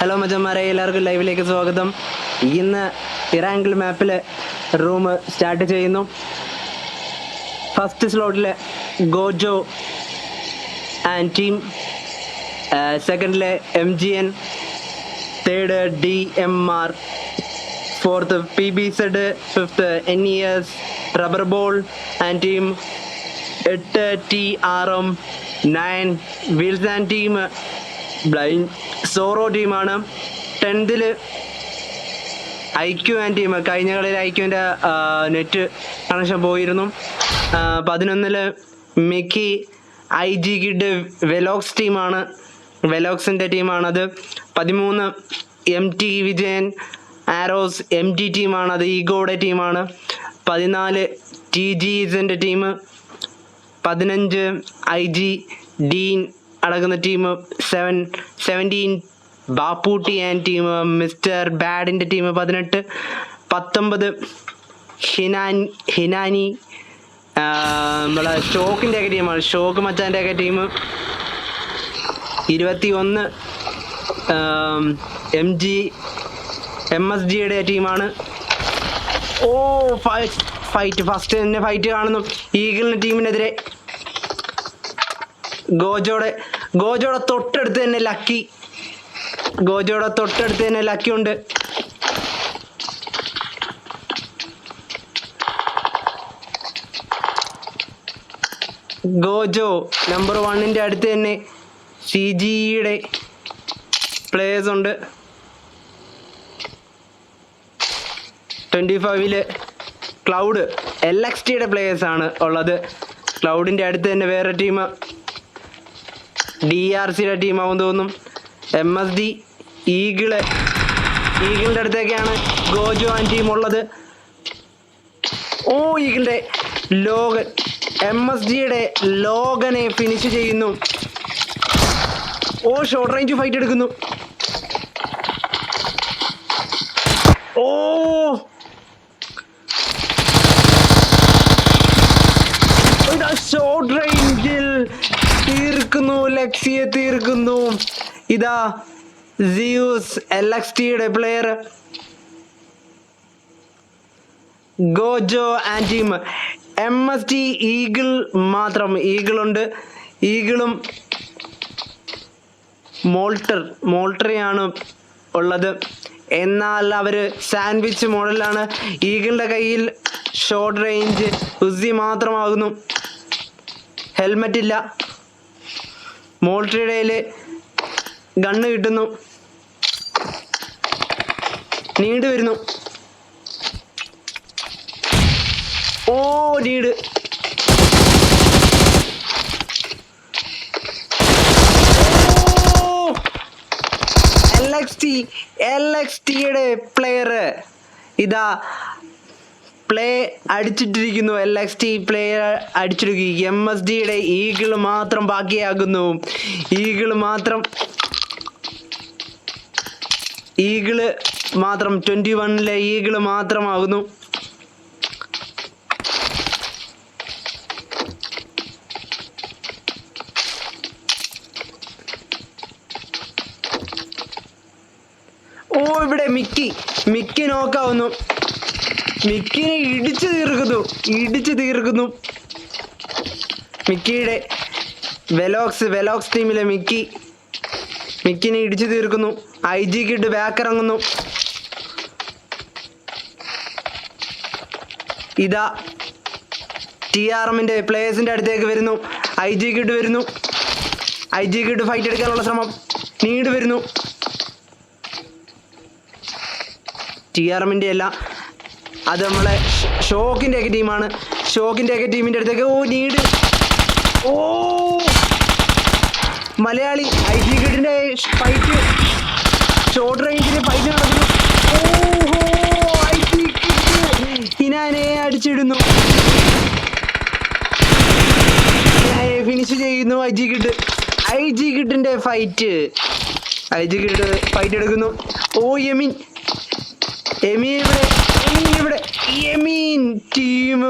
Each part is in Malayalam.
ഹലോ മച്ചന്മാരെ, എല്ലാവർക്കും ലൈവിലേക്ക് സ്വാഗതം. ഇന്ന് ഇറാങ്കിൾ മാപ്പിൽ റൂം സ്റ്റാർട്ട് ചെയ്യുന്നു. ഫസ്റ്റ് സ്ലോട്ടിൽ ഗോജോ ആൻഡ് ടീം, സെക്കൻഡിലെ MGN, third DMR, fourth PBZ, fifth NES, rubber ball and team, 8 TRM, 9 wheels and team, blind Zorro ടീമാണ്. 10th IQ and team. കഴിഞ്ഞ കളിയിൽ IQൻ്റെ നെറ്റ് കണക്ഷൻ പോയിരുന്നു. 11 മിക്കി IG കിഡ് വെലോക്സ് ടീമാണ്, വെലോക്സിൻ്റെ ടീമാണത്. 13 MT വിജയൻ ആരോസ് MT ടീമാണത്, ഈഗോയുടെ ടീമാണ്. 14 TGZൻ്റെ ടീം. 15 IG ഡീൻ അടങ്ങുന്ന ടീം. 17 ബാപ്പൂട്ടി ആൻഡ് ടീം, മിസ്റ്റർ ബാഡിൻ്റെ ടീം. 18 19 ഹിനാനി നമ്മളെ ഷോക്കിൻ്റെ ഒക്കെ ടീമാണ്, ഷോക്ക് മച്ചാൻ്റെ ഒക്കെ ടീം. 21 MSGയുടെ ടീമാണ്. ഓ ഫൈറ്റ് ഫസ്റ്റ് തന്നെ ഫൈറ്റ് കാണുന്നു ഈഗിളിൻ്റെ ടീമിനെതിരെ. ഗോജോയുടെ തൊട്ടടുത്ത് തന്നെ ലക്കി, ഗോജോയുടെ തൊട്ടടുത്ത് തന്നെ ലക്കി ഉണ്ട്. ഗോജോ നമ്പർ 1ൻ്റെ അടുത്ത് തന്നെ CGയുടെ പ്ലേയേഴ്സ് ഉണ്ട്. 25 ക്ലൗഡ് LXTയുടെ പ്ലേയേഴ്സാണ് ഉള്ളത്. ക്ലൗഡിൻ്റെ അടുത്ത് തന്നെ വേറെ ടീം DRCയുടെ ടീമാവും തോന്നും. MSD ഈഗിളിൻ്റെ അടുത്തേക്കാണ് ഗോജോ ആൻഡ് ടീം ഉള്ളത്. ഓ ഈഗിളിൻ്റെ ലോഗൻ, MSDയുടെ ലോഗനെ ഫിനിഷ് ചെയ്യുന്നു. ഓ ഷോർട്ട് റേഞ്ച് ഫൈറ്റ് എടുക്കുന്നു. ഓ ഷോർട്ട് റേഞ്ചിൽ തീർക്കുന്നു, ലക്സിയെ തീർക്കുന്നു. ഇതാ സിയൂസ് LXTയുടെ player. Gojo and team. MSD eagle മാത്രം, ഈഗിളുണ്ട്. ഈഗിളും മോൾട്ടറിയാണ് ഉള്ളത്. എന്നാൽ അവർ സാൻഡ്വിച്ച് മോഡലാണ്. ഈഗിളിൻ്റെ കയ്യിൽ ഷോർട്ട് റേഞ്ച് ഉസി മാത്രമാകുന്നു, ഹെൽമെറ്റ് ഇല്ല. മോൾട്ടറിയുടെ ഗണ്ണ് കിട്ടുന്നു, നീണ്ട് വരുന്നു. ഓ നീട്. LXTയുടെ പ്ലെയർ ഇതാ പ്ലേ അടിച്ചിട്ടിരിക്കുന്നു. LXT പ്ലെയർ അടിച്ചിരിക്കുക. MSDയുടെ ഈഗിൾ മാത്രം ബാക്കിയാകുന്നു. ഈഗിള് മാത്രം 21 ഈഗിള് മാത്രമാകുന്നു. ഓ ഇവിടെ മിക്കി നോക്കാവുന്നു. മിക്കിനെ ഇടിച്ചു തീർക്കുന്നു. മിക്കിയുടെ വെലോക്സ് ടീമിലെ മിക്കിനെ ഇടിച്ചു തീർക്കുന്നു. IG കിഡ് ബാക്ക് ഇറങ്ങുന്നു. ഇതാ TRMൻ്റെ പ്ലേയേഴ്സിൻ്റെ അടുത്തേക്ക് വരുന്നു. IG കിഡ് വരുന്നു. IG കിഡ് ഫൈറ്റ് എടുക്കാനുള്ള ശ്രമം, നീണ്ട് വരുന്നു. TRMൻ്റെ അല്ല, അത് നമ്മളെ ഷോക്കിൻ്റെ ഒക്കെ ടീമാണ്. ഷോക്കിൻ്റെ ഒക്കെ ടീമിൻ്റെ അടുത്തേക്ക് നീട്. ഓ മലയാളി IG കിഡിൻ്റെ ഫൈറ്റ്, ഷോർട്ട് റേഞ്ചിന് ഫൈറ്റ് നടക്കുന്നു. ഓഹോ IG കിഡ് ഹിനാനെ അടിച്ചിടുന്നു, ഫിനിഷ് ചെയ്യുന്നു IG കിഡിൻ്റെ ഫൈറ്റ്. IG കിഡ് ഫൈറ്റ് എടുക്കുന്നു. ഓ യമീൻ ഇവിടെ ടീം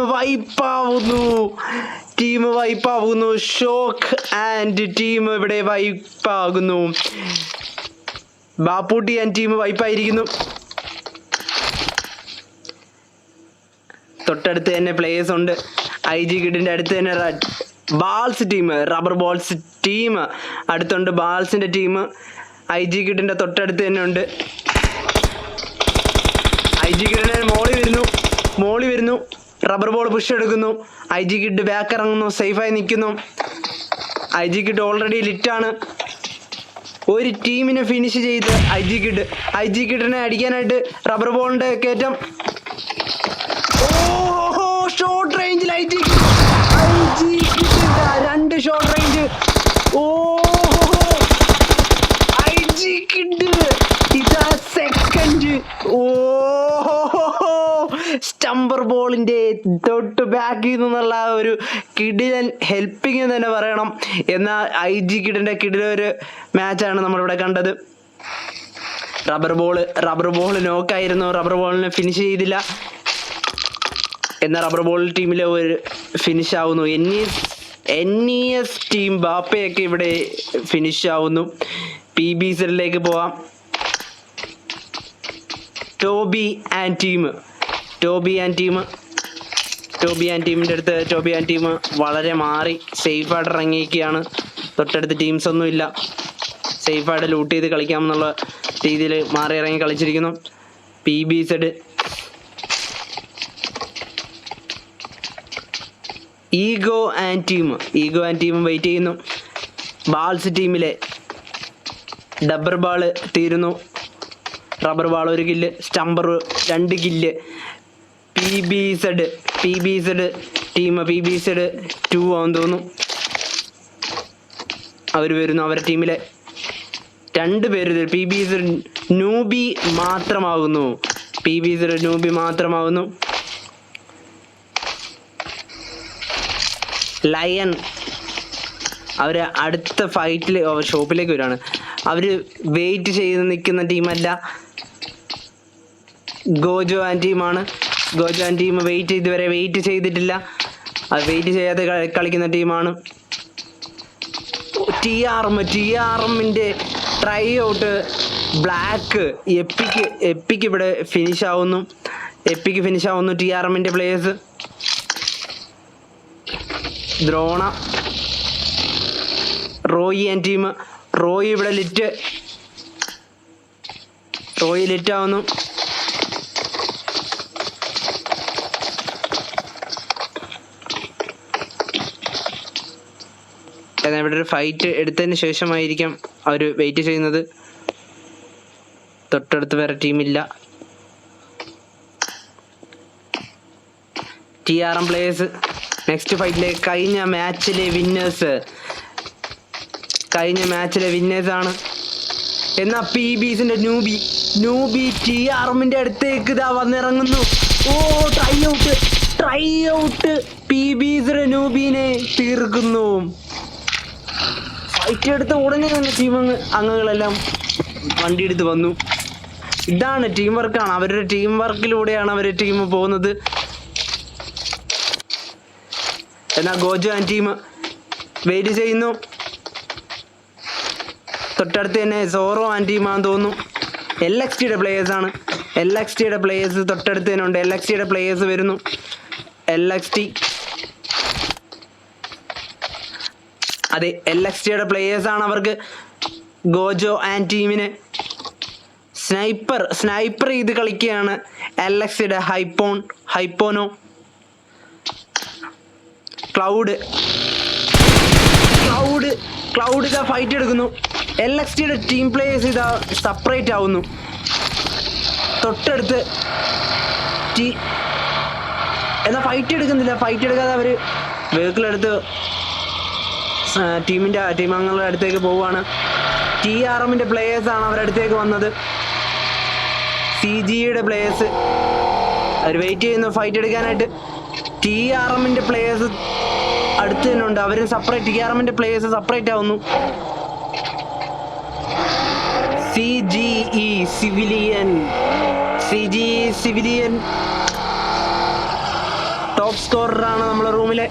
വൈപ്പാവുന്നു. ഷോക്ക് ആൻഡ് ടീം ഇവിടെ വൈപ്പാകുന്നു. Bapputty and team വൈപ്പായിരിക്കുന്നു. തൊട്ടടുത്ത് തന്നെ പ്ലേയേഴ്സ് ഉണ്ട്. IG കിഡിന്റെ അടുത്ത് തന്നെ balls team, rubber balls team അടുത്തുണ്ട്. ബാൾസിന്റെ ടീം IG കിഡിന്റെ തൊട്ടടുത്ത് തന്നെ ഉണ്ട്. IG കിഡിന്റെ മോളി വരുന്നു. റബ്ബർ ബോൾ പുഷ് എടുക്കുന്നു. IG കിഡ് ബാക്ക് ഇറങ്ങുന്നു. സേഫായി നിൽക്കുന്നു. IG കിഡ് ഓൾറെഡി ലിറ്റാണ്. ഒരു ടീമിനെ ഫിനിഷ് ചെയ്ത് IG കിഡിനെ അടിക്കാനായിട്ട് റബ്ബർ ബോളിന്റെ കയറ്റം. ഓഹോ, ഷോർട്ട് റേഞ്ചിൽ IG കിഡ് 2 ഷോർട്ട് റേഞ്ച്. ഓഹോ, IG കിഡ് ഇതാ സെക്കൻഡ്. ഓഹോ, സ്റ്റംബർ ബോളിന്റെ തൊട്ട് ബാക്കിൽ നിന്നുള്ള ഒരു കിഡിലൻ ഹെൽപ്പിങ് തന്നെ പറയണം. എന്നാൽ IG കിഡിന്റെ കിഡിലൊരു മാച്ചാണ് നമ്മളിവിടെ കണ്ടത്. റബ്ബർ ബോൾ നോക്കായിരുന്നു. റബ്ബർ ബോളിനെ ഫിനിഷ് ചെയ്തില്ല. എന്നാൽ റബ്ബർ ബോൾ ടീമിലെ ഒരു ഫിനിഷ് ആവുന്നു. NES ടീം ബാപ്പയൊക്കെ ഇവിടെ ഫിനിഷ് ആവുന്നു. PBZലേക്ക് പോവാം. ടോബി ആൻഡ് ടീം വളരെ മാറി സേഫായിട്ട് ഇറങ്ങിയിരിക്കുകയാണ്. തൊട്ടടുത്ത് ടീംസ് ഒന്നുമില്ല. സേഫായിട്ട് ലൂട്ട് ചെയ്ത് കളിക്കാമെന്നുള്ള രീതിയിൽ മാറി ഇറങ്ങി കളിച്ചിരിക്കുന്നു. PBZ ego and team wait ചെയ്യുന്നു. ബാൾസ് ടീമിലെ ഡബ്ബർ ബാൾ തീരുന്നു. റബ്ബർ ബാൾ 1 കില്ല്, സ്റ്റംബർ 2 കില്ല്. PBZ ടീം PBZ 2 ആണെന്ന് തോന്നുന്നു. അവർ വരുന്നു. അവരുടെ ടീമിലെ 2 പേര് PBZ നൂബി മാത്രമാകുന്നു. ലയൺ അവർ അടുത്ത ഫൈറ്റിൽ ഷോപ്പിലേക്ക് വരികയാണ്. അവർ വെയിറ്റ് ചെയ്ത് നിൽക്കുന്ന ടീമല്ല, ഗോജോ ആൻഡ് ടീമാണ്. ഗോജോ ആൻഡ് ടീം ഇതുവരെ വെയിറ്റ് ചെയ്തിട്ടില്ല. അത് വെയിറ്റ് ചെയ്യാതെ കളിക്കുന്ന ടീമാണ്. TRMന്റെ ട്രൈ ഔട്ട് ബ്ലാക്ക് എപ്പിക്ക് ഇവിടെ ഫിനിഷ് ആവുന്നു. TRMന്റെ players. Drona, Roy and team. Roy ഇവിടെ ലിറ്റ് ആവുന്നു. എന്നാൽ ഇവിടെ ഒരു ഫൈറ്റ് എടുത്തതിന് ശേഷമായിരിക്കാം അവർ വെയിറ്റ് ചെയ്യുന്നത്. തൊട്ടടുത്ത് വേറെ ടീമില്ല. TRM പ്ലേയേഴ്സ് നെക്സ്റ്റ് ഫൈറ്റിലേക്ക്. കഴിഞ്ഞ മാച്ചിലെ വിന്നേഴ്സാണ്. എന്നാൽ PBZന്റെ നൂബി TRMന്റെ അടുത്തേക്ക് ഇതാ വന്നിറങ്ങുന്നു. ഓ, ട്രൈ ഔട്ട് PBZ നൂബിനെ തീർക്കുന്നു. ഫൈറ്റ് എടുത്ത ഉടനെ തന്നെ ടീം അംഗങ്ങളെല്ലാം വണ്ടി എടുത്ത് വന്നു. ഇതാണ് ടീം വർക്കാണ്. അവരുടെ ടീം വർക്കിലൂടെയാണ് അവരുടെ ടീം പോകുന്നത്. എന്നാൽ ഗോജോ ആൻഡ് ടീം വെയിറ്റ് ചെയ്യുന്നു. തൊട്ടടുത്ത് തന്നെ സോറോ ആൻഡ് ടീമാണെന്ന് തോന്നുന്നു. LXTയുടെ പ്ലേയേഴ്സാണ്. LXTയുടെ പ്ലേയേഴ്സ് തൊട്ടടുത്ത് തന്നെ ഉണ്ട്. LXTയുടെ പ്ലേയേഴ്സ് വരുന്നു. LXT അതെ, LXTയുടെ പ്ലേയേഴ്സാണ് അവർക്ക്. ഗോജോ ആൻഡ് ടീമിന് സ്നൈപ്പർ ചെയ്ത് കളിക്കുകയാണ്. LXTയുടെ ഹൈപ്പോനോ. ക്ലൗഡ് ഇതാ ഫൈറ്റ് എടുക്കുന്നു. LXTയുടെ ടീം പ്ലേയേഴ്സ് ഇതാ സെപ്പറേറ്റ് ആവുന്നു. തൊട്ടടുത്ത് എന്നാൽ ഫൈറ്റ് എടുക്കാതെ അവർ വെഹിക്കിളെടുത്ത് ടീം അംഗങ്ങളുടെ അടുത്തേക്ക് പോവുകയാണ്. TRMന്റെ പ്ലേയേഴ്സാണ് അവരുടെ അടുത്തേക്ക് വന്നത്. CGയുടെ പ്ലേയേഴ്സ് അവർ വെയിറ്റ് ചെയ്യുന്നു ഫൈറ്റ് എടുക്കാനായിട്ട്. TRMന്റെ പ്ലേയേഴ്സ് അടുത്ത് തന്നെ ഉണ്ട്. അവർ TRMന്റെ പ്ലേയേഴ്സ് സെപ്പറേറ്റ് ആവുന്നു. CGE സിവിലിയൻ ടോപ്പ് സ്കോററാണ് നമ്മളെ റൂമിലെ.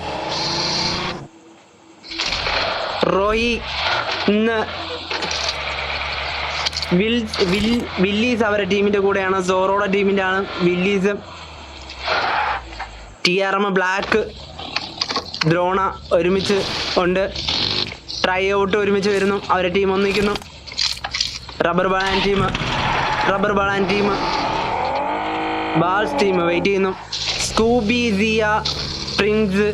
റോയി ഇന്ന് വില്ലീസ് അവരുടെ ടീമിന്റെ കൂടെയാണ്. സോറോയുടെ ടീമിന്റെ ആണ് വില്ലീസ്. TRM ബ്ലാക്ക് ദ്രോണ ഒരുമിച്ച് ഉണ്ട്. ട്രൈ ഔട്ട് ഒരുമിച്ച് വരുന്നു. അവരുടെ ടീം ഒന്നിക്കുന്നു. റബ്ബർ ബാളാൻ ടീം ബാൾസ് ടീം വെയിറ്റ് ചെയ്യുന്നു. സ്കൂബി സിയ പ്രിൻസ്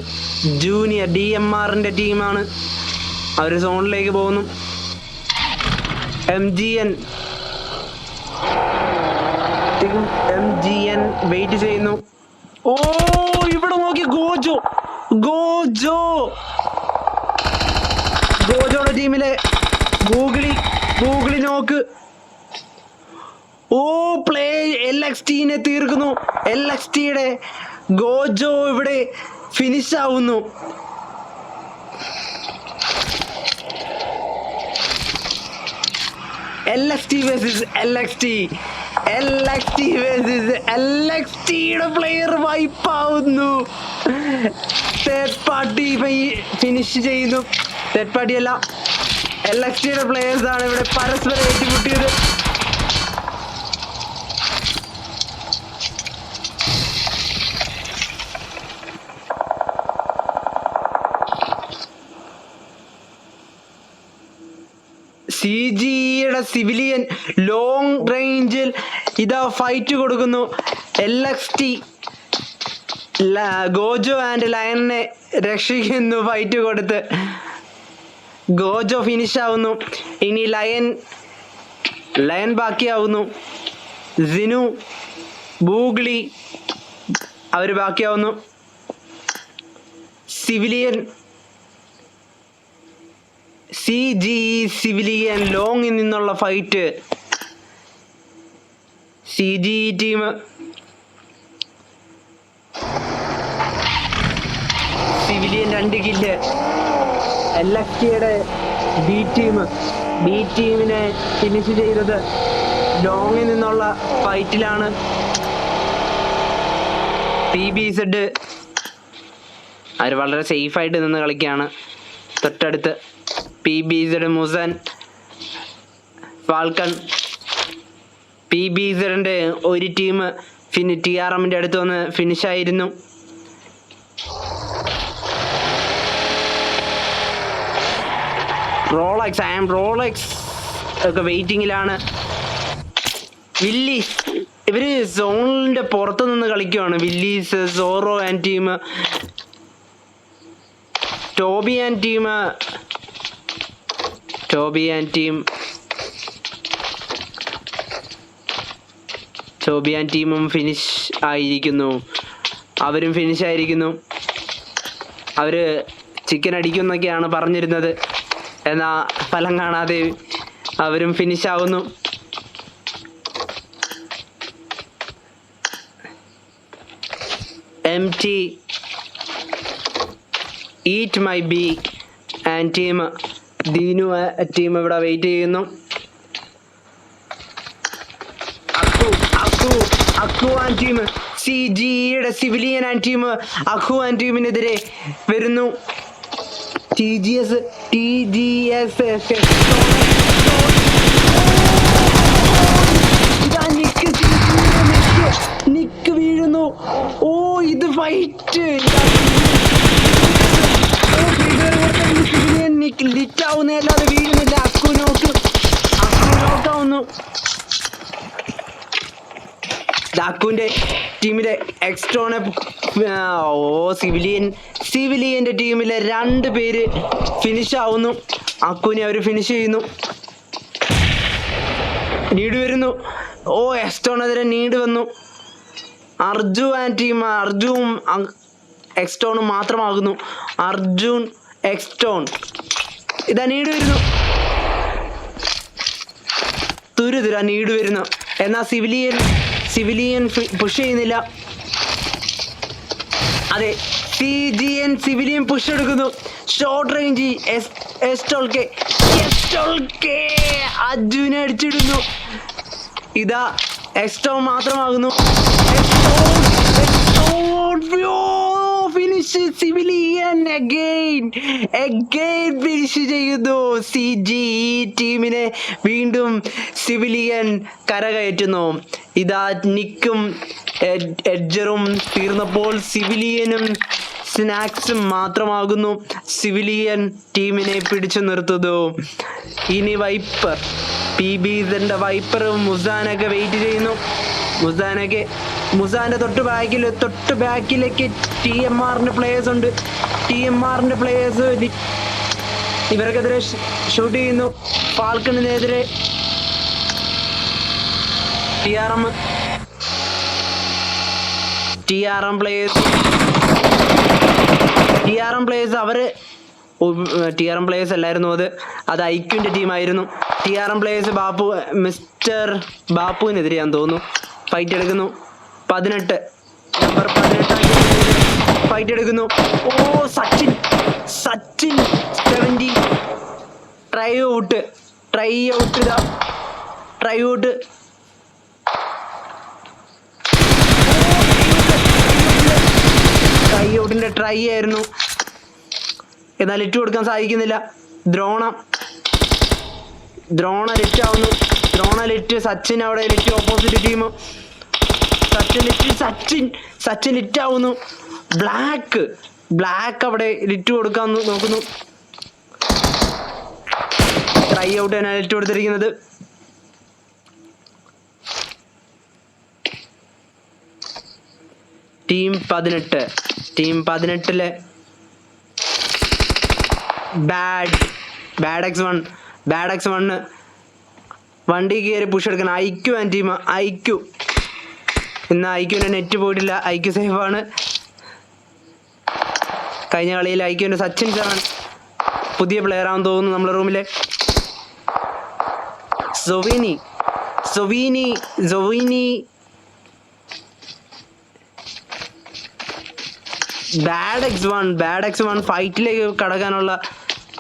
ജൂനിയർ DMRന്റെ ടീമാണ്. അവർ സോണിലേക്ക് പോകുന്നു. MGN വെയിറ്റ് ചെയ്യുന്നു. ഓ ഇവിടെ നോക്കി ഗോജോയുടെ ടീമിലെ ഗൂഗിളി നോക്ക്. ഓ പ്ലേ LXTനെ തീർക്കുന്നു. LXTയുടെ ഗോജോ ഇവിടെ ഫിനിഷ് ആവുന്നു. LXT വേഴ്സസ് LXTയുടെ പ്ലെയർ വൈപ്പ് ആവുന്നു. തേർഡ് പാർട്ടി ഫിനിഷ് ചെയ്യുന്നു. തേർഡ് പാർട്ടി അല്ല, LXTയുടെ പ്ലെയേഴ്സ് ആണ് ഇവിടെ പരസ്പരം ഏറ്റുമുട്ടിയത്. CGയുടെ സിവിലിയൻ ലോങ് റേഞ്ചിൽ ഇതാ ഫൈറ്റ് കൊടുക്കുന്നു. LXT ഗോജോ ആൻഡ് ലയനെ രക്ഷിക്കുന്നു. ഫൈറ്റ് കൊടുത്ത് ഗോജോ ഫിനിഷ് ആവുന്നു. ഇനി ലയൻ ബാക്കിയാവുന്നു. സിനു ബൂഗ്ലി അവർ ബാക്കിയാവുന്നു. സിവിലിയൻ ലോങ്ങിൽ നിന്നുള്ള fight. CG team civilian 2 kill. LXTയുടെ ബി ടീമിനെ ഫിനിഷ് ചെയ്തത് ലോങ്ങിൽ നിന്നുള്ള ഫൈറ്റിലാണ്. PBZ അവർ വളരെ സേഫായിട്ട് നിന്ന് കളിക്കുകയാണ്. തൊട്ടടുത്ത് PBZ മുസൻ ഫാൽക്കൺ. PBZന്റെ ഒരു ടീം TRMന്റെ അടുത്ത് വന്ന് ഫിനിഷായിരുന്നു. റോളക്സ് ഒക്കെ വെയിറ്റിങ്ങിലാണ്. വില്ലീസ് ഇവര് സോണിന്റെ പുറത്ത് നിന്ന് കളിക്കുവാണ്. Willis, Zoro and team, Toby and ടീമും ഫിനിഷ് ആയിരിക്കുന്നു. അവരും ഫിനിഷ് ആയിരിക്കുന്നു. അവര് ചിക്കൻ അടിക്കുന്നൊക്കെയാണ് പറഞ്ഞിരുന്നത്. എന്നാ ഫലം കാണാതെ അവരും ഫിനിഷ് ആവുന്നു. MT eat my B and team Dinu team ഇവിടെ വെയിറ്റ് ചെയ്യുന്നു. അക്കു ആൻഡ് ടീം CGയുടെ civilian and team Akku and ടീമിനെതിരെ വരുന്നു. TGS നിക്ക് വീഴുന്നു. ഓ ഇത് ഫൈറ്റ് ലിറ്റാവുന്നല്ലാതെ വീഴുന്നില്ല. അക്കു നോക്കാവുന്നു. അക്കുവിന്റെ ടീമിലെ എക്സ്ട്രോനെ സിവിലിയന്റെ ടീമിലെ 2 പേര് ഫിനിഷ് ആവുന്നു. അക്കുവിനെ അവർ ഫിനിഷ് ചെയ്യുന്നു. നീഡ് വരുന്നു. എക്സ്ട്രോണെതിരെ നീഡ് വന്നു. അർജുൻ ആൻഡ് ടീം അർജുനും എക്സ്ട്രോണും മാത്രമാകുന്നു. അർജുൻ എക്സ്ട്രോൺ ഇതാ നീഡ് വരുന്നു. തുരുതുര നീഡ് വരുന്നു. എന്നാൽ സിവിലിയൻ പുഷ് ചെയ്യുന്നില്ല. അതെ, സിവിലിയൻ പുഷ് എടുക്കുന്നു. ഷോർട്ട് റേഞ്ച് അർജുനെ അടിച്ചിടുന്നു. ഇതാ എക്സ്ട്രോൺ മാത്രമാകുന്നു. ഫിനിഷ് സിവിലിയൻ അഗൈൻ ഫിനിഷ് ചെയ്യുന്നു. CG ടീമിനെ വീണ്ടും സിവിലിയൻ കരകയറ്റുന്നു. ഇതാ നിക്കും എഡ്ജറും തീർന്നപ്പോൾ സിവിലിയനും സ്നാക്സും മാത്രമാകുന്നു സിവിലിയൻ ടീമിനെ പിടിച്ചു നിർത്തുന്നു. ഇനി വൈപ്പർ PBZന്റെ വൈപ്പറും മുസാനൊക്കെ വെയിറ്റ് ചെയ്യുന്നു. മുസാന്റെ തൊട്ട് ബാക്കിലേക്ക് TMRന്റെ പ്ലേയേഴ്സ് ഉണ്ട്. TMRന്റെ പ്ലേയേഴ്സ് ഇവർക്കെതിരെ ഷൂട്ട് ചെയ്യുന്നു. ഫാൽക്കണിനെതിരെ TRM പ്ലേയേഴ്സ് അവര് TRM പ്ലേയേഴ്സ് അല്ലായിരുന്നു, അത് ഐക്യുവിന്റെ ടീമായിരുന്നു. TRM പ്ലേയേഴ്സ് മിസ്റ്റർ ബാപ്പുവിനെതിരെയാന്ന് തോന്നുന്നു ഫൈറ്റ് എടുക്കുന്നു. 18 നമ്പർ 18 ഫൈറ്റ് എടുക്കുന്നു. ഓ സച്ചിൻ 70 ട്രൈ ഔട്ട് ഔട്ടിന്റെ ട്രൈ ആയിരുന്നു. എന്നാൽ ലിറ്റ് കൊടുക്കാൻ സാധിക്കുന്നില്ല. ദ്രോണ ലിറ്റ് ആവുന്നു. സച്ചിൻ അവിടെ lit opposite team. Sachin lit ആവുന്നു. ബ്ലാക്ക് അവിടെ ലിറ്റ് കൊടുക്കാൻ നോക്കുന്നു. ട്രൈ ഔട്ട് തന്നെ ലിറ്റ് കൊടുത്തിരിക്കുന്നത്. ടീം 18 ബാഡ് X1 വണ്ടി കയറി പുഷ് എടുക്കണം. ഐക്യു ഇന്ന് ഐക്യുവിൻ്റെ നെറ്റ് പോയിട്ടില്ല. ഐക്യു സേഫാണ്. കഴിഞ്ഞ കളിയിൽ ഐക്യുവിൻ്റെ സച്ചിൻ 7 പുതിയ പ്ലെയർ ആണെന്ന് തോന്നുന്നു നമ്മുടെ റൂമിലെ. സൊവീനി ബാഡ് X1 ഫൈറ്റിലേക്ക് കടക്കാനുള്ള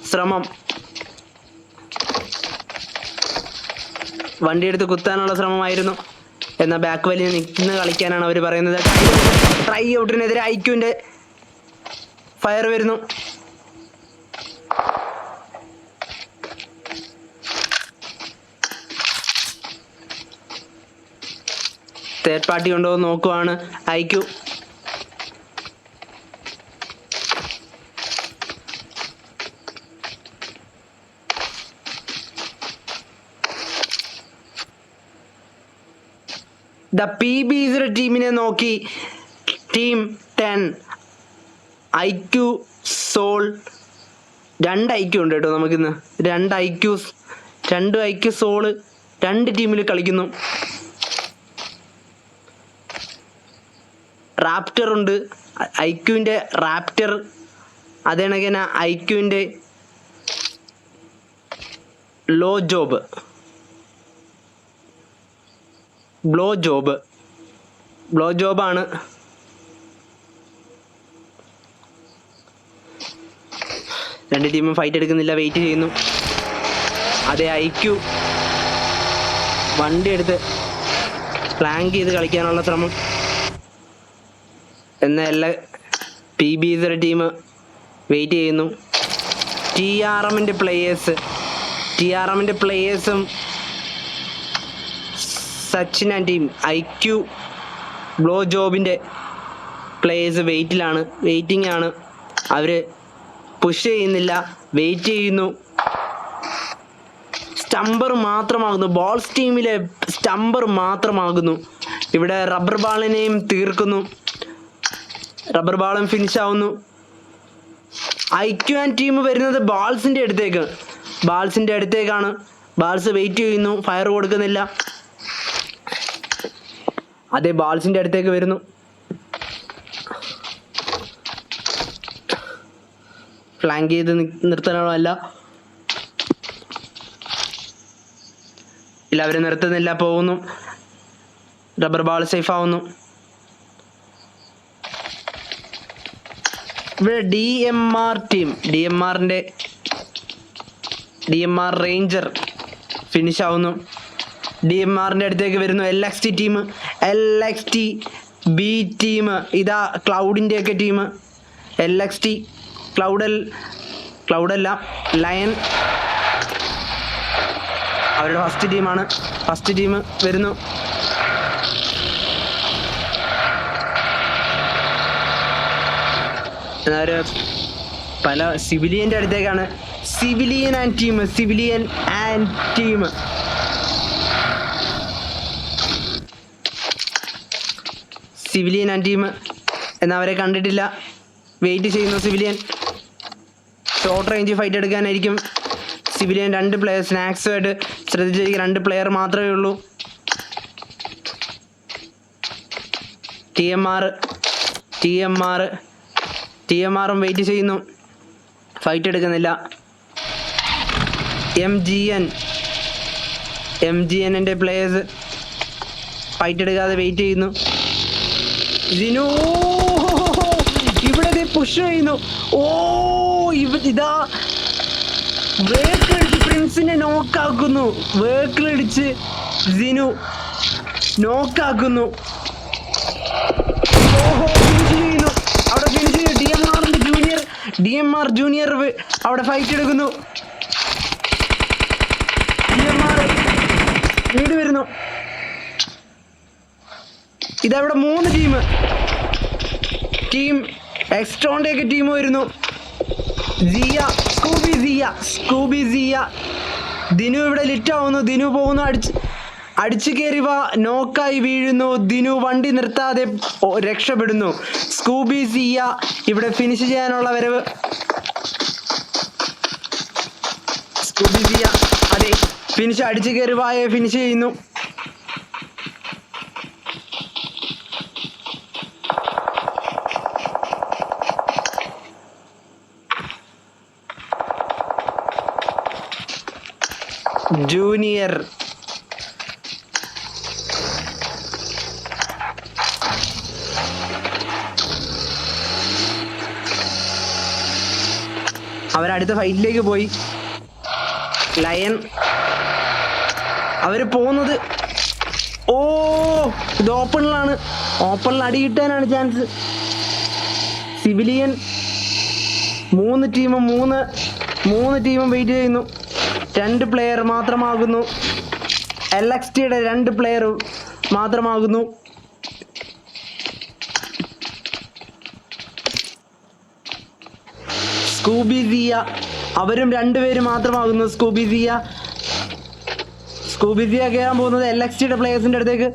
ശ്രമം. വണ്ടി എടുത്ത് കുത്താനുള്ള ശ്രമമായിരുന്നു. എന്നാൽ ബാക്ക് വലിയ നിൽക്കുന്ന കളിക്കാനാണ് അവർ പറയുന്നത്. ട്രൈ ഔട്ടിനെതിരെ ഐക്യുവിൻ്റെ ഫയർ വരുന്നു. തേർഡ് പാർട്ടി ഉണ്ടോ എന്ന് നോക്കുവാണ് ഐക്യു. PBZ ടീമിനെ നോക്കി ടീം 10 ഐക്യു സോൾ 2 ഐക്യു ഉണ്ട് കേട്ടോ നമുക്കിന്ന്. 2 ഐക്യു സോള് 2 ടീമിൽ കളിക്കുന്നു. റാപ്റ്റർ ഉണ്ട്, ഐക്യുവിൻ്റെ റാപ്റ്റർ. അതേണക്കിന് ഐക്യുവിൻ്റെ ബ്ലോ ജോബാണ്. രണ്ട് ടീമും ഫൈറ്റ് എടുക്കുന്നില്ല, വെയിറ്റ് ചെയ്യുന്നു. അതേ ഐക്യു വണ്ടി എടുത്ത് ഫ്ലാങ്ക് ചെയ്ത് കളിക്കാനുള്ള ശ്രമം. എന്നാൽ എല്ലാ PBZ ടീം വെയിറ്റ് ചെയ്യുന്നു. TRMൻ്റെ പ്ലേയേഴ്സും Sachin and team IQ blow ജോബിൻ്റെ പ്ലേയേഴ്സ് വെയിറ്റിംഗ് ആണ്. അവർ പുഷ് ചെയ്യുന്നില്ല, വെയിറ്റ് ചെയ്യുന്നു. സ്റ്റംബർ മാത്രമാകുന്നു, ബോൾസ് ടീമിലെ സ്റ്റംബർ മാത്രമാകുന്നു. ഇവിടെ റബ്ബർ ബാളിനെയും തീർക്കുന്നു. റബ്ബർ ബാളും ഫിനിഷ് ആവുന്നു. ഐക്യു ആൻഡ് ടീം വരുന്നത് ബാൾസിൻ്റെ അടുത്തേക്കാണ്. ബാൾസ് വെയിറ്റ് ചെയ്യുന്നു, ഫയർ കൊടുക്കുന്നില്ല. അതേ ബാൾസിൻ്റെ അടുത്തേക്ക് വരുന്നു. ഫ്ലാങ്ക് ചെയ്ത് നിർത്തണമല്ല, ഇല്ല അവരെ നിർത്തുന്നില്ല, പോകുന്നു. റബ്ബർ ബാൾ സേഫ് ആവുന്നു. ഇവിടെ DMR team DMR ranger finish ആവുന്നു. DMRൻ്റെ അടുത്തേക്ക് വരുന്നു LXT team, LXT B team. ഇതാ ക്ലൗഡിൻ്റെയൊക്കെ ടീം LXT, ക്ലൗഡല്ല ലയൺ അവരുടെ ഫസ്റ്റ് ടീമാണ്. ഫസ്റ്റ് ടീം വരുന്നു. ഒരു പല സിവിലിയൻ്റെ അടുത്തേക്കാണ്. സിവിലിയൻ ആൻഡ് ടീം എന്നാൽ അവരെ കണ്ടിട്ടില്ല. വെയിറ്റ് ചെയ്യുന്നു സിവിലിയൻ. ഷോർട്ട് റേഞ്ച് ഫൈറ്റ് എടുക്കാനായിരിക്കും സിവിലിയൻ. 2 പ്ലെയർ സ്നാക്സുമായിട്ട് ശ്രദ്ധിച്ചിരിക്കും. 2 പ്ലെയർ മാത്രമേ ഉള്ളൂ. TMRും വെയിറ്റ് ചെയ്യുന്നു. ഫൈറ്റ് എടുക്കുന്നില്ല. MGNൻ്റെ പ്ലേയേഴ്സ് ഫൈറ്റ് എടുക്കാതെ വെയിറ്റ് ചെയ്യുന്നു. ജിനു ഇവിടെ പുഷ് ചെയ്യുന്നു. ഇതാ വേക്കിലടിച്ച് പ്രിൻസിനെ നോക്കാക്കുന്നു. വേക്കിലടിച്ച് ജിനു നോക്കാക്കുന്നു. ഫിനിഷ് ചെയ്യുന്നു. അവിടെ ഫിനിഷ് ചെയ്തു. DMR ജൂനിയർ അവിടെ ഫൈറ്റ് എടുക്കുന്നു. DMR ലീഡ് വരുന്നു. ഇതവിടെ 3 ടീം എക്സ്ട്രോന്റെ ഒക്കെ ടീം വരുന്നു. സ്കൂബി സിയ ദിനു ഇവിടെ ലിറ്റാവുന്നു. ദിനു പോകുന്നു. അടിച്ചു കയറി നോക്കായി വീഴുന്നു. ദിനു വണ്ടി നിർത്താതെ രക്ഷപ്പെടുന്നു. സ്കൂബി സിയ ഇവിടെ ഫിനിഷ് ചെയ്യാനുള്ള വരവ്. സ്കൂബി സിയ അതെ ഫിനിഷ് അടിച്ചു കയറി ഫിനിഷ് ചെയ്യുന്നു. ജൂനിയർ അവരടുത്ത ഫൈറ്റിലേക്ക് പോയി. ലയൺ അവര് പോകുന്നത് ഇത് ഓപ്പണിലാണ്. ഓപ്പണിൽ അടി കിട്ടാനാണ് ചാൻസ്. സിവിലിയൻ 3 ടീമും വെയിറ്റ് ചെയ്യുന്നു. 2 പ്ലെയർ മാത്രമാകുന്നു. LXTയുടെ 2 പ്ലെയർ മാത്രമാകുന്നു. സ്കൂബി സിയ അവരും 2 പേര് മാത്രമാകുന്നു. സ്കൂബി സിയ കയറാൻ പോകുന്നത് LXTയുടെ പ്ലേയേഴ്സിൻ്റെ അടുത്തേക്ക്.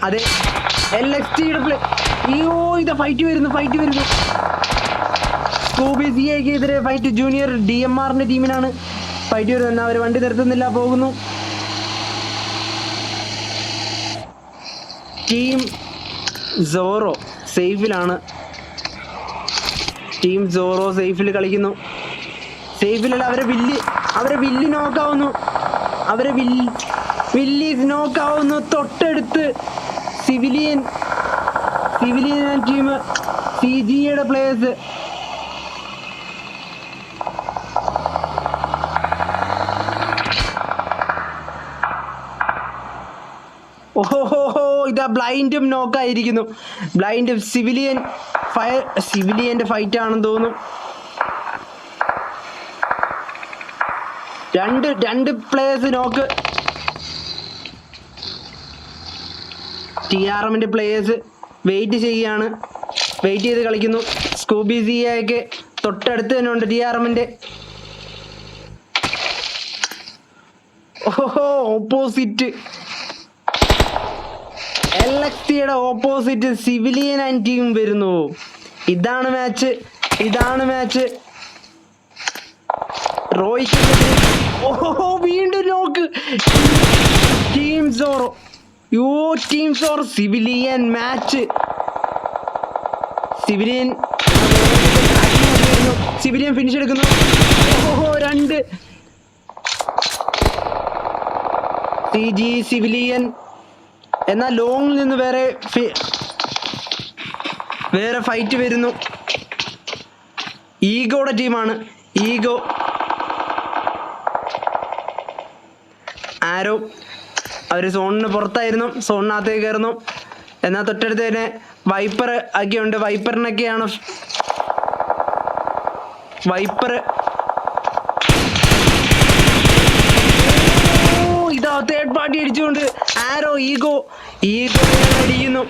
അതെ LXTയുടെ ഇതാ ഫൈറ്റ് വരുന്നു. സ്കൂബി സിയയ്ക്ക് എതിരെ ഫൈറ്റ്. ജൂനിയർ DMRന്റെ ടീമിനാണ് ഫൈറ്റ് വരുന്നത്. എന്നാൽ അവർ വണ്ടി നിർത്തുന്നില്ല, പോകുന്നു. Team sorrow സേഫിലാണ്. സേഫിൽ കളിക്കുന്നു. സേഫിലല്ല അവരെ വില്ലി നോക്കാവുന്നു. നോക്കാവുന്നു. തൊട്ടടുത്ത് സിവിലിയൻ ടീം CGയുടെ പ്ലേയേഴ്സ്. ഇതാ ബ്ലൈൻഡും നോക്കായിരിക്കുന്നു. ബ്ലൈൻഡും സിവിലിയന്റെ ഫൈറ്റ് ആണെന്ന് തോന്നുന്നു. രണ്ട് പ്ലേയേഴ്സ് നോക്ക്. TRMന്റെ പ്ലേയേഴ്സ് വെയിറ്റ് ചെയ്ത് കളിക്കുന്നു. സ്കൂബി സിയൊക്കെ തൊട്ടടുത്ത് തന്നെ ഉണ്ട് TRMന്റെ. ഓപ്പോസിറ്റ് LXTയുടെ ഓപ്പോസിറ്റ് സിവിലിയൻ ആൻഡ് ടീം വരുന്നു. ഇതാണ് മാച്ച്. റോയ്ക്ക് വീണ്ടും നോക്ക്. Team Zoro civilian match. Civilian finish എടുക്കുന്നു. 2 CG സിവിലിയൻ. എന്നാൽ ലോങ്ങിൽ നിന്ന് വേറെ ഫൈറ്റ് വരുന്നു. ഈഗോയുടെ ടീമാണ്. ആരോ അവർ സോണിന് പുറത്തായിരുന്നു. സോണിനകത്തേക്ക് കയറുന്നു. എന്നാൽ തൊട്ടടുത്ത് തന്നെ വൈപ്പർ ഒക്കെയുണ്ട്. വൈപ്പറിനൊക്കെയാണ് വൈപ്പർ. ഇതാ തേർഡ് പാർട്ടി അടിച്ചുകൊണ്ട് ആരോ ഈഗോ അടിക്കുന്നു.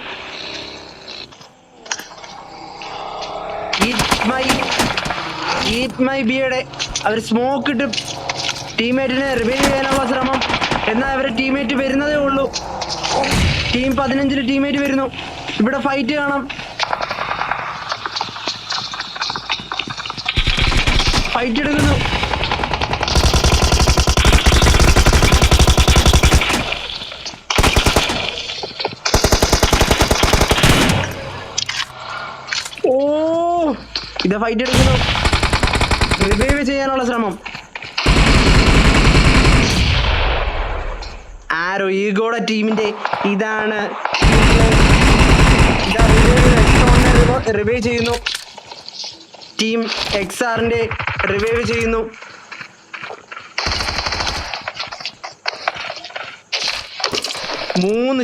ബിയുടെ അവർ സ്മോക്ക് ഇട്ട് ടീമേറ്റിനെ റിവൈവ് ചെയ്യാനുള്ള ശ്രമം. എന്നാൽ അവരെ ടീമേറ്റ് വരുന്നതേ ഉള്ളൂ. ടീം 15 ടീമേറ്റ് വരുന്നു. ഇവിടെ ഫൈറ്റ് കാണാം. ഫൈറ്റ് എടുക്കുന്നു. ഇത് ഫൈറ്റ് എടുക്കുന്നു. റിവൈവ് ചെയ്യാനുള്ള ശ്രമം. ആരോ ഈഗോയുടെ ടീമിന്റെ ഇതാണ്. റിവൈവ് ചെയ്യുന്നു. ടീം XRന്റെ റിവൈവ് ചെയ്യുന്നു. മൂന്ന്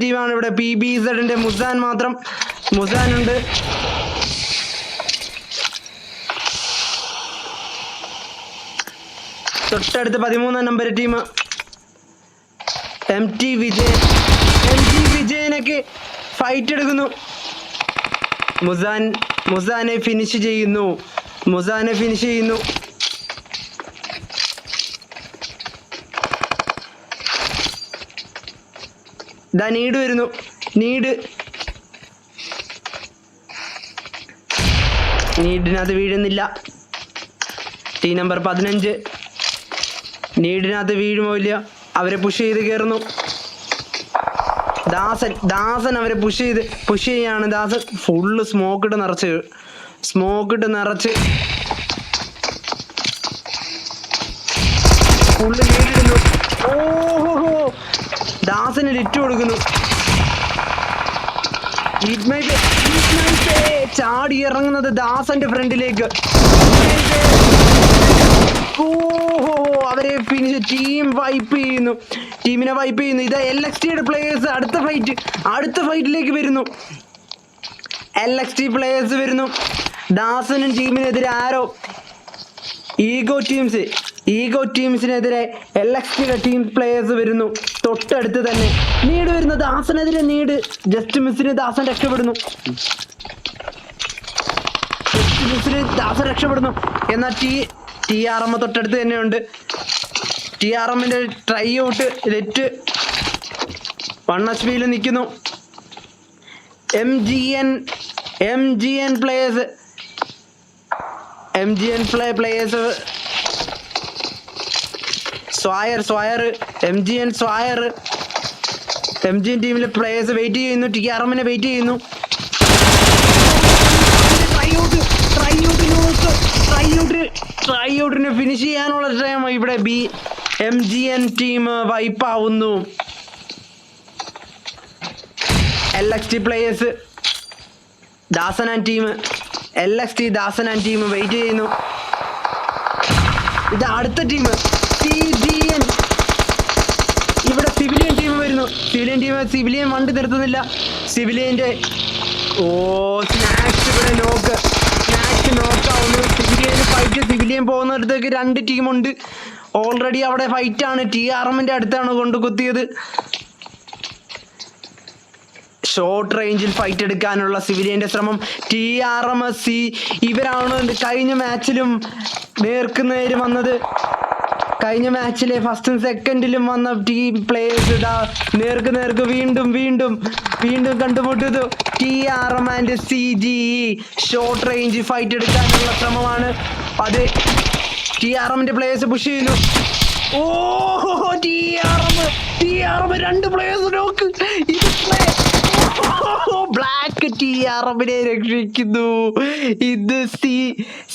ടീമാണ് ഇവിടെ. PBZന്റെ മുസാൻ മാത്രം. മുസാനുണ്ട്. തൊട്ടടുത്ത് 13 നമ്പർ ടീം MT വിജയനൊക്കെ ഫൈറ്റ് എടുക്കുന്നു. മുസാനെ ഫിനിഷ് ചെയ്യുന്നു. ദാ നീഡ് വരുന്നു. നീഡിനകത്ത് വീഴുന്നില്ല. ടീം നമ്പർ 15 നീഡിനകത്ത് വീഴുമില്ല. അവരെ പുഷ് ചെയ്ത് കയറുന്നു. ദാസൻ അവരെ പുഷ് ചെയ്യാണ്. ദാസൻ ഫുള്ള് സ്മോക്ക് ഇട്ട് നിറച്ച് ഫുള്ള് നീടിടുന്നു. ഓഹോ, ദാസന് ലിറ്റ് കൊടുക്കുന്നു. ചാടി ഇറങ്ങുന്നത് ദാസന്റെ ഫ്രണ്ടിലേക്ക്. ഓഹോ, അവരെ ഫിനിഷ്. ടീമിനെ വൈപ്പ് ചെയ്യുന്നു. ഇത് LXTയുടെ പ്ലേയേഴ്സ് അടുത്ത ഫൈറ്റിലേക്ക് വരുന്നു. LXT പ്ലേയേഴ്സ് വരുന്നു. ദാസനും ടീമിനെതിരെ ആരോ ഈഗോ ടീംസിനെതിരെ LXTയുടെ ടീം പ്ലേയേഴ്സ് വരുന്നു. തൊട്ടടുത്ത് തന്നെ നീഡ് വരുന്നു. ദാസനെതിരെ നീഡ്. ജസ്റ്റ് മിസ്സിന് ദാസൻ രക്ഷപ്പെടുന്നു. എന്നാൽ TRM തൊട്ടടുത്ത് തന്നെയുണ്ട്. TRMന്റെ ട്രൈ ഔട്ട് ലെറ്റ് 1 HP നിൽക്കുന്നു. MGN പ്ലേയേഴ്സ് MGN ടീമിലെ പ്ലേയേഴ്സ് വെയിറ്റ് ചെയ്യുന്നു. TRMനെ വെയിറ്റ് ചെയ്യുന്നു. ട്രൈഔട്ടിനെ ഫിനിഷ് ചെയ്യാനുള്ള ശ്രമം. ഇവിടെ MGN ടീം വൈപ്പ് ആവുന്നു. LXT players Dasan and team wait ചെയ്യുന്നു. ഇത് അടുത്ത ടീം CGN. ഇവിടെ സിവിലിയൻ ടീം വരുന്നു. സിവിലിയൻ വണ്ടി നിർത്തുന്നില്ല. സിവിലിയന്റെ സ്നാക്സ് ഇവിടെ നോക്കാവുന്നു. സിവിലിയൻ പോകുന്നിടത്തേക്ക് 2 ടീമുണ്ട്. ഓൾറെഡി അവിടെ ഫൈറ്റാണ്. TRMന്റെ അടുത്താണ് കൊണ്ട് കുത്തിയത്. ഷോർട്ട് റേഞ്ചിൽ ഫൈറ്റ് എടുക്കാനുള്ള സിവിലിയന്റെ ശ്രമം. TRM ഇവരാണ് കഴിഞ്ഞ മാച്ചിലും നേർക്കുനേര് വന്നത്. കഴിഞ്ഞ മാച്ചിലെ ഫസ്റ്റും സെക്കൻഡിലും വന്ന ടീം പ്ലേയേഴ്സ് ഇതാ നേർക്ക് വീണ്ടും കണ്ടുമുട്ടുന്നു. TRM and CGE short range fight എടുക്കാനുള്ള ശ്രമമാണ് അത്. TRMന്റെ പ്ലേയേഴ്സ് പുഷ് ചെയ്യുന്നു. TRM 2 പ്ലേയേഴ്സ് നോക്ക്. ബ്ലാക്ക് TRMനെ രക്ഷിക്കുന്നു. ഇത്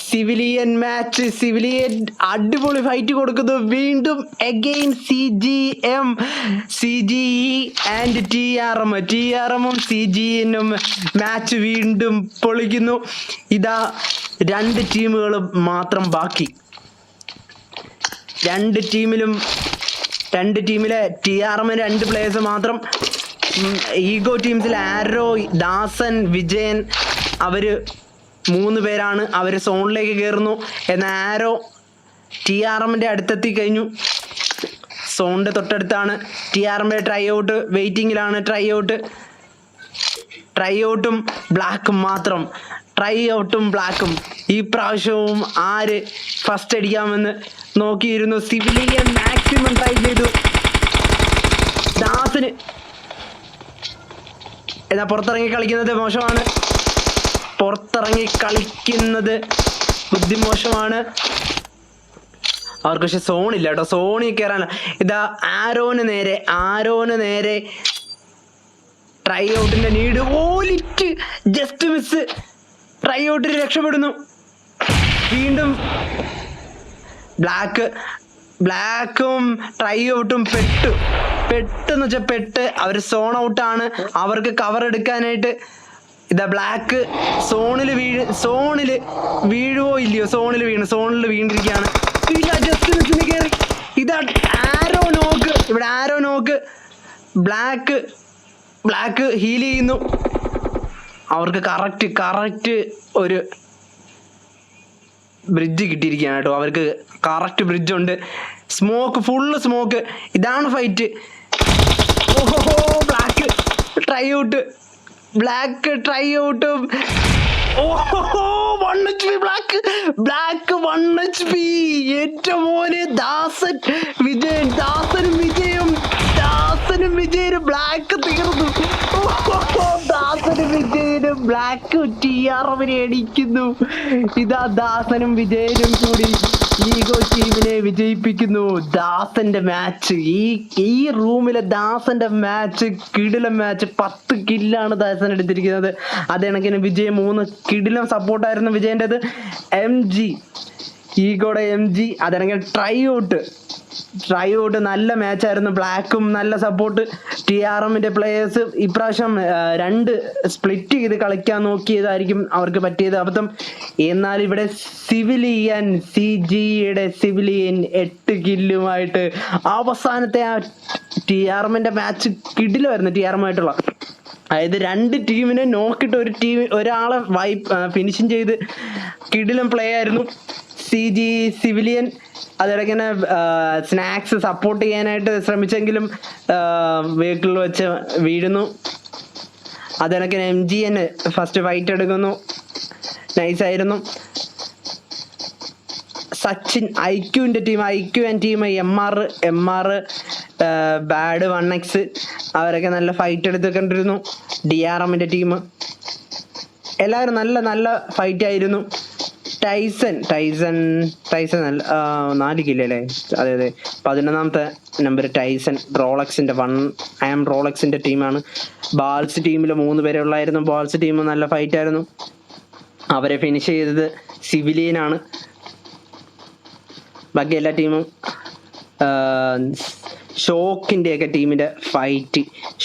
സിവിലിയൻ മാച്ച്. സിവിലിയൻ അടിപൊളി ഫൈറ്റ് കൊടുക്കുന്നു. വീണ്ടും അഗെയിൻ CGE ആൻഡ് TRMും CGEനും മാച്ച് വീണ്ടും പൊളിക്കുന്നു. ഇതാ 2 ടീമുകളും മാത്രം ബാക്കി. 2 ടീമിലെ TRMന് 2 പ്ലേയേഴ്സ് മാത്രം. ഈഗോ ടീംസിൽ ആരോ, ദാസൻ, വിജയൻ അവര് 3 പേരാണ്. അവർ സോണിലേക്ക് കയറുന്നു. എന്നാൽ ആരോ TRMന്റെ അടുത്തെത്തി കഴിഞ്ഞു. സോണിൻ്റെ തൊട്ടടുത്താണ്. TRMന്റെ ട്രൈ ഔട്ട് വെയിറ്റിങ്ങിലാണ്. ട്രൈ ഔട്ടും ബ്ലാക്കും മാത്രം. ട്രൈ ഔട്ടും ബ്ലാക്കും. ഈ പ്രാവശ്യവും ആര് ഫസ്റ്റ് അടിക്കാമെന്ന് നോക്കിയിരുന്നു. സിവിലിയൻ മാക്സിമം ട്രൈ ചെയ്തു. ദാസിന് എന്നാൽ പുറത്തിറങ്ങി കളിക്കുന്നത് മോശമാണ്. ബുദ്ധിമോശമാണ്. അവർക്ക് പക്ഷെ സോണില്ല കേട്ടോ. സോണിൽ കയറാനല്ല. ഇതാ ആരോന് നേരെ ട്രൈ ഔട്ടിന്റെ need. Lit just miss. Try ഔട്ടിൽ രക്ഷപ്പെടുന്നു. വീണ്ടും ബ്ലാക്കും ട്രൈ ഔട്ടും പെട്ടെന്ന് വെച്ചാൽ അവർ സോൺ ഔട്ടാണ്. അവർക്ക് കവർ എടുക്കാനായിട്ട് ഇതാ ബ്ലാക്ക് സോണിൽ വീഴുവോ ഇല്ലയോ? സോണിൽ വീണിരിക്കുകയാണ്. ഇല്ല, ജസ്റ്റ് മിസ്സിന് കയറി. ഇതാ ആരോ നോക്ക്. ബ്ലാക്ക് ഹീൽ ചെയ്യുന്നു. അവർക്ക് കറക്റ്റ് ഒരു ബ്രിഡ്ജ് കിട്ടിയിരിക്കുകയാണ് കേട്ടോ. അവർക്ക് കറക്റ്റ് ബ്രിഡ്ജുണ്ട്. Full smoke. ഇതാണ് ഫൈറ്റ്. ഓഹോ, ബ്ലാക്ക് ട്രൈ ഔട്ടും ഓഹോ 1 HP ബ്ലാക്ക് 1 HP. ഏറ്റവും മോനെ ദാസനും വിജയനും ബ്ലാക്ക് തീർന്നു. ദാസനും വിജയനും ബ്ലാക്ക് TRMനെ അടിക്കുന്നു. ഇതാ ദാസനും വിജയനും കൂടി ഈഗോ ടീമിനെ വിജയിപ്പിക്കുന്നു. ദാസന്റെ മാച്ച്, ഈ റൂമിലെ ദാസന്റെ മാച്ച്, കിടിലം മാച്ച്. 10 കില്ലാണ് ദാസൻ എടുത്തിരിക്കുന്നത്. അതേ കണക്കിന് വിജയ് 3 കിടിലം സപ്പോർട്ടായിരുന്നു വിജയൻ്റെത്. ഈഗോയുടെ MG അതല്ലെങ്കിൽ ട്രൈ ഔട്ട് നല്ല മാച്ചായിരുന്നു. ബ്ലാക്കും നല്ല സപ്പോർട്ട്. TRMന്റെ പ്ലേയേഴ്സ് ഇപ്രാവശ്യം 2 സ്പ്ലിറ്റ് ചെയ്ത് കളിക്കാൻ നോക്കിയതായിരിക്കും അവർക്ക് പറ്റിയത് അബദ്ധം. എന്നാൽ ഇവിടെ CGയുടെ സിവിലിയൻ 8 കില്ലുമായിട്ട് അവസാനത്തെ ആ TRMന്റെ മാച്ച് കിടിലമായിരുന്നു. TRMായിട്ടുള്ള അതായത് 2 ടീമിനെ നോക്കിയിട്ട് ഒരാളെ ഫിനിഷിങ് ചെയ്ത് കിടിലം പ്ലേ ആയിരുന്നു സിവിലിയൻ. അതിടയ്ക്ക് സ്നാക്സ് സപ്പോർട്ട് ചെയ്യാനായിട്ട് ശ്രമിച്ചെങ്കിലും വെഹിക്കിളിൽ വെച്ച് വീഴുന്നു. അതിടയ്ക്ക് MGN ഫസ്റ്റ് ഫൈറ്റ് എടുക്കുന്നു. നൈസായിരുന്നു. സച്ചിൻ ഐക്യുവിൻ്റെ ടീം, MR ബാഡ് 1X അവരൊക്കെ നല്ല ഫൈറ്റ് എടുത്തുകൊണ്ടിരുന്നു. DRMന്റെ ടീം എല്ലാവരും നല്ല ഫൈറ്റ് ആയിരുന്നു. ടൈസൺ 4 കില്ലല്ലേ? അതെ 11ാമത്തെ നമ്പർ ടൈസൺ. റോളക്സിന്റെ ടീമാണ്. ബാൾസ് ടീമിൽ 3 പേരെ ഉള്ളായിരുന്നു. ബാൾസ് ടീം നല്ല ഫൈറ്റ് ആയിരുന്നു. അവരെ ഫിനിഷ് ചെയ്തത് സിവിലിയനാണ്. ബാക്കി എല്ലാ ടീമും ഷോക്കിൻ്റെയൊക്കെ ടീമിൻ്റെ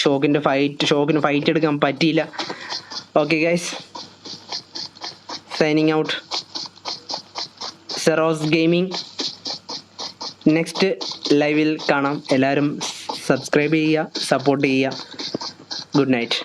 ഷോക്കിന് ഫൈറ്റ് എടുക്കാൻ പറ്റിയില്ല. Okay guys, signing out. Zeros Gaming. Next ലൈവിൽ കാണാം. എല്ലാവരും സബ്സ്ക്രൈബ് ചെയ്യുക, സപ്പോർട്ട് ചെയ്യുക. Good night.